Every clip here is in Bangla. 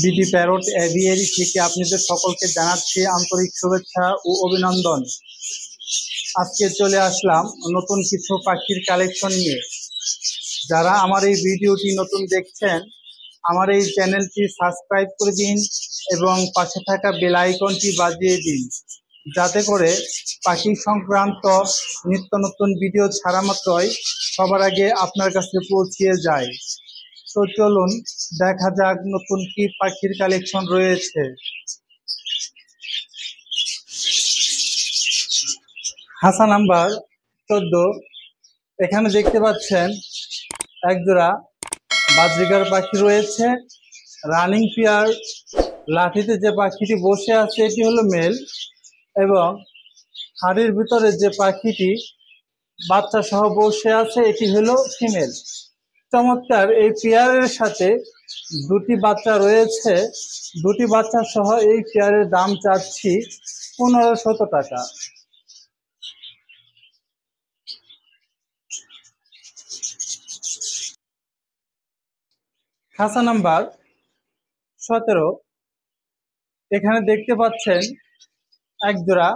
বিডি প্যারট এভিয়ারি থেকে আপনাদের সকলকে জানাচ্ছি আন্তরিক শুভেচ্ছা ও অভিনন্দন। আজকে চলে আসলাম নতুন কিছু পাখির কালেকশন নিয়ে। যারা আমার এই ভিডিওটি নতুন দেখছেন, আমার এই চ্যানেলটি সাবস্ক্রাইব করে দিন এবং পাশে থাকা বেল আইকনটি বাজিয়ে দিন, যাতে করে পাখি সংক্রান্ত নিত্য নতুন ভিডিও ছাড়া মাত্রই সবার আগে আপনার কাছে পৌঁছিয়ে যায়। তো চলুন দেখা যাক নতুন কি পাখির কালেকশন রয়েছে। খাঁচা নাম্বার 14। এখানে দেখতে পাচ্ছেন একজোড়া বাজরিগার পাখি রয়েছে, রানিং পেয়ার। লাঠিতে যে পাখিটি বসে আছে এটি হলো মেল, এবং হাড়ির ভিতরে যে পাখিটি বাচ্চা সহ বসে আছে এটি হলো ফিমেল। চমৎকার এই পেয়ারের সাথে দুটি বাচ্চা রয়েছে। দুটি বাচ্চা সহ এই পেয়ারের দাম চাচ্ছি 1500 টাকা। খাঁচা নাম্বার 17। এখানে দেখতে পাচ্ছেন একজোড়া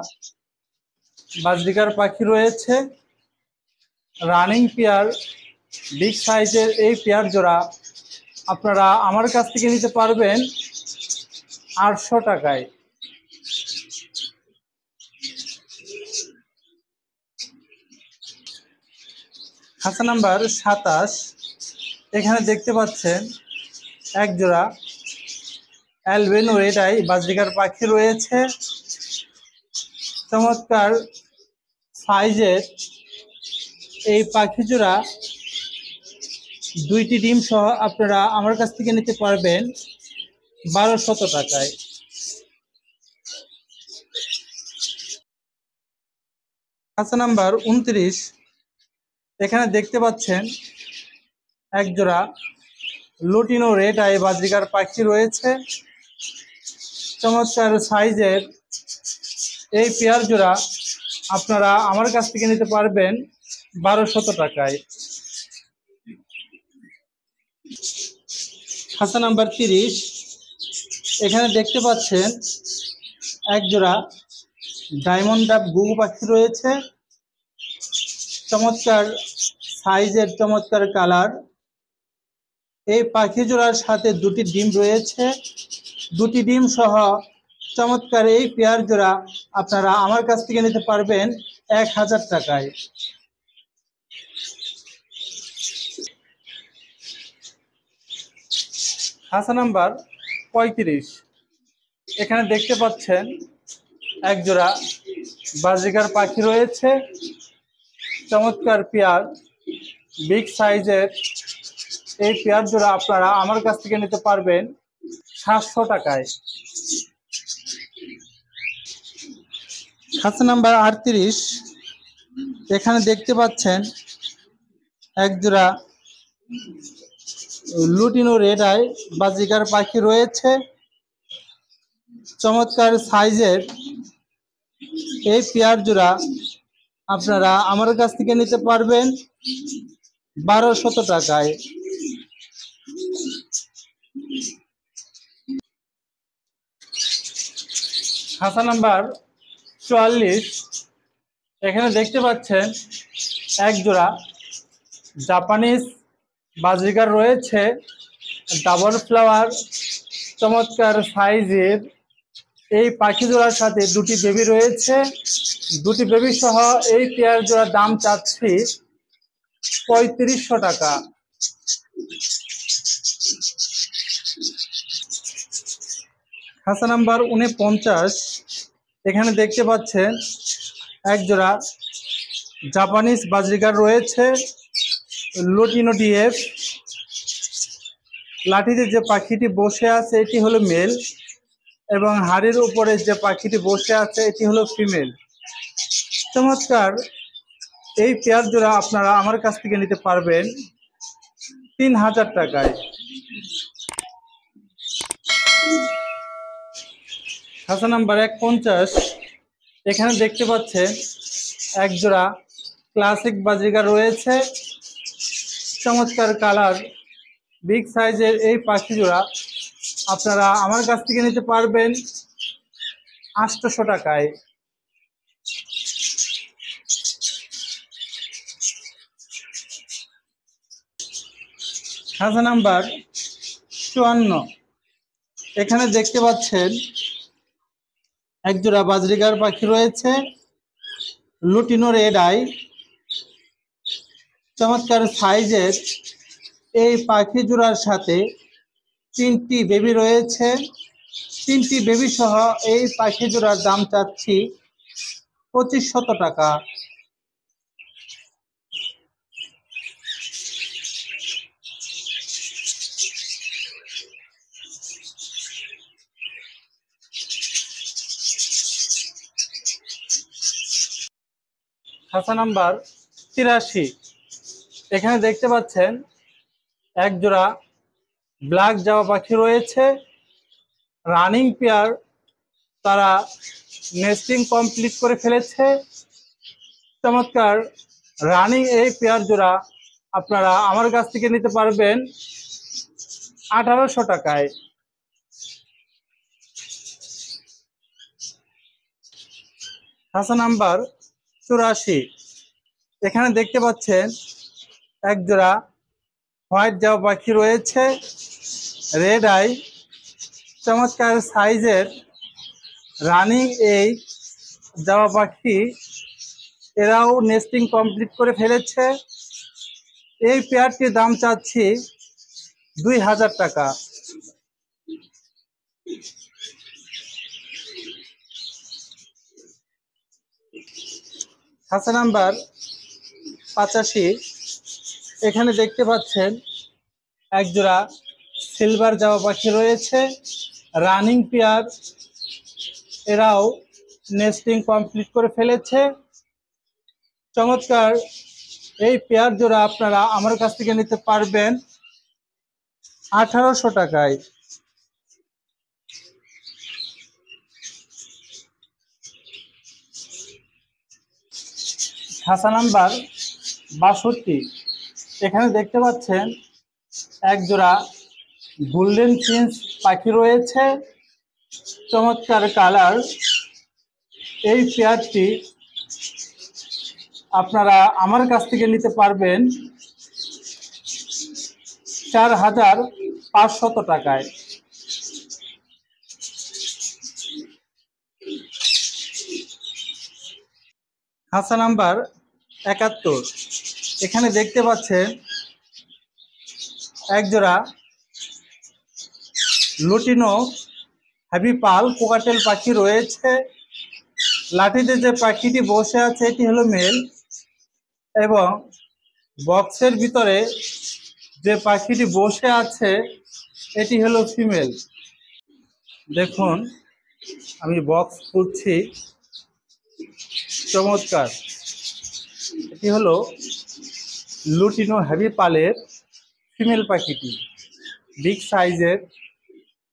বাজরিগার পাখি রয়েছে, রানিং পেয়ার, বিগ সাইজের। এই পেয়ার জোড়া আপনারা আমার কাছ থেকে নিতে পারবেন 800 টাকায়। খাঁচা নাম্বার 27। এখানে দেখতে পাচ্ছেন একজোড়া অ্যালবেনো রেড আই বাজরিগার পাখি রয়েছে, চমৎকার সাইজের। এই পাখি জোড়া দুইটি ডিম সহ আপনারা আমার কাছ থেকে নিতে পারবেন 1200 টাকায়। খাঁচা নাম্বার 29। এখানে দেখতে পাচ্ছেন একজোড়া লুটিনো রেড আই বাজরিগার পাখি রয়েছে, চমৎকার সাইজের। এই পেয়ার জোড়া আপনারা আমার কাছ থেকে নিতে পারবেন 1200 টাকায়। খাঁচা নাম্বার 30। এখানে দেখতে পাচ্ছেন একজোড়া ডায়মন্ড ডাব গুগু পাখি রয়েছে, চমৎকার সাইজের, চমৎকার কালার। এই পাখি জোড়ার সাথে দুটি ডিম রয়েছে। দুটি ডিম সহ চমৎকার এই পেয়ার জোড়া আপনারা আমার কাছ থেকে নিতে পারবেন 1000 টাকায়। খাঁচা নাম্বার 35। এখানে দেখতে পাচ্ছেন একজোড়া বাজরিগার পাখি রয়েছে, চমৎকার পেয়ার, বিগ সাইজের। এই পেয়ার জোড়া আপনারা আমার কাছ থেকে নিতে পারবেন 700 টাকায়। খাঁচা নাম্বার 38। এখানে দেখতে পাচ্ছেন একজোড়া লুটিনো রেড আই বাজরিগার পাখি রয়েছে, চমৎকার সাইজের। এই পেয়ার জোড়া আপনারা আমার কাছ থেকে নিতে পারবেন 1200 টাকায়। খাঁচা নাম্বার 44। এখানে দেখতে পাচ্ছেন একজোড়া জাপানিজ বাজরিগার রয়েছে, ডাবল ফ্লাওয়ার, চমৎকার সাইজের। এই পাখি জোড়ার সাথে দুটি বেবি রয়েছে। দুটি বেবি সহ এই পেয়ার জোড়ার দাম চাচ্ছি 3500 টাকা। খাঁচা নাম্বার 49। এখানে দেখতে পাচ্ছেন একজোড়া জাপানিজ বাজরিগার রয়েছে, লুটিনো ডিএফ। লাঠিতে যে পাখিটি বসে আছে এটি হলো মেল, এবং হাড়ির উপরে যে পাখিটি বসে আছে এটি হলো ফিমেল। চমৎকার এই পেয়ার জোড়া আপনারা আমার কাছ থেকে নিতে পারবেন 3000 টাকায়। খাঁচা নাম্বার 51। এখানে দেখতে পাচ্ছেন একজোড়া ক্লাসিক বাজরিগার রয়েছে, চমৎকার কালার, বিগ সাইজের এই পাখি জোড়া আপনারা আমার কাছ থেকে নিতে পারবেন 800 টাকায়। খাঁচা নাম্বার 54। এখানে দেখতে পাচ্ছেন একজোড়া বাজরিগার পাখি রয়েছে, লুটিনো রেড আই। চমৎকার সাইজের এই পাখি জোড়ার সাথে 3টি বেবি রয়েছে। 3টি বেবি সহ এই পাখি জোড়ার দাম চাচ্ছি 2500 টাকা। খাঁচা নাম্বার 83। এখানে দেখতে পাচ্ছেন এক জোড়া ব্ল্যাক জাভা পাখি রয়েছে, রানিং পেয়ার। তারা নেস্টিং কমপ্লিট করে ফেলেছে। চমৎকার রানিং এই পেয়ার জোড়া আপনারা আমার কাছ থেকে নিতে পারবেন 1800 টাকায়। খাঁচা নাম্বার 84। এখানে দেখতে পাচ্ছেন এক জোড়া হোয়াইট জাভা পাখি রয়েছে, রেড আই। চমৎকার সাইজের রানিং এই জাভা পাখি, এরাও নেস্টিং কমপ্লিট করে ফেলেছে। এই পেয়ারটির দাম চাচ্ছি 2000 টাকা। খাঁচা নাম্বার 85। এখানে দেখতে পাচ্ছেন এক জোড়া সিলভার জাভা পাখি রয়েছে, রানিং পেয়ার। এরাও নেস্টিং কমপ্লিট করে ফেলেছে। চমৎকার এই পেয়ার জোড়া আপনারা আমার কাছ থেকে নিতে পারবেন 1800 টাকায়। খাঁচা নাম্বার 62। এখানে দেখতে পাচ্ছেন এক জোড়া গোল্ডেন প্রিন্স পাখি রয়েছে, চমৎকার কালার। এই পেয়ারটি আপনারা আমার কাছ থেকে নিতে পারবেন 4500 টাকায়। খাঁচা নাম্বার 71। এখানে দেখতে পাচ্ছেন এক জোড়া লুটিনো হেভি পাল কোকাটেল পাখি রয়েছে। লাঠিতে যে পাখিটি বসে আছে এটি হলো মেল, এবং বক্সের ভিতরে যে পাখিটি বসে আছে এটি হলো ফিমেল। দেখুন আমি বক্স খুলছি। চমৎকার, এটি হলো লুটিনো হেভি পালের ফিমেল পাখিটি, বিগ সাইজের।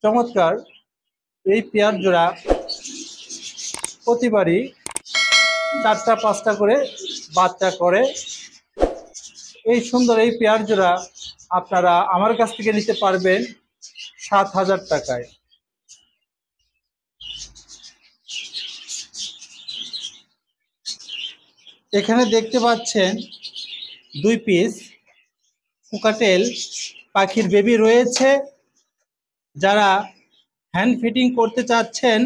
চমৎকার এই পেয়ার জোড়া প্রতিবারই 4টা-5টা করে বাচ্চা করে। এই সুন্দর এই পেয়ার জোড়া আপনারা আমার কাছ থেকে নিতে পারবেন 7000 টাকায়। এখানে দেখতে পাচ্ছেন 2 পিস কোকাটেল পাখির বেবি রয়েছে। যারা হ্যান্ড ফিটিং করতে চাচ্ছেন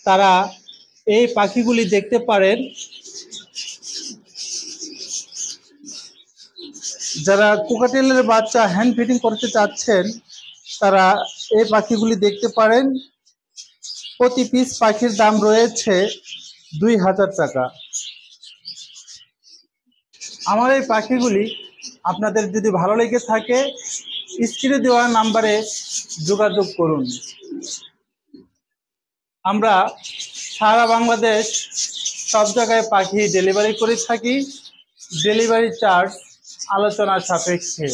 তারা এই পাখিগুলি দেখতে পারেন। যারা কোকাটেলের বাচ্চা হ্যান্ড ফিটিং করতে চাচ্ছেন তারা এই পাখিগুলি দেখতে পারেন। প্রতি পিস পাখির দাম রয়েছে 2000 টাকা। আমার এই পাখিগুলি আপনাদের যদি ভালো লেগে থাকে স্ক্রিনে দেওয়া নাম্বারে যোগাযোগ করুন। আমরা সারা বাংলাদেশ সব জায়গায় পাখি ডেলিভারি করে থাকি। ডেলিভারি চার্জ আলোচনা সাপেক্ষে।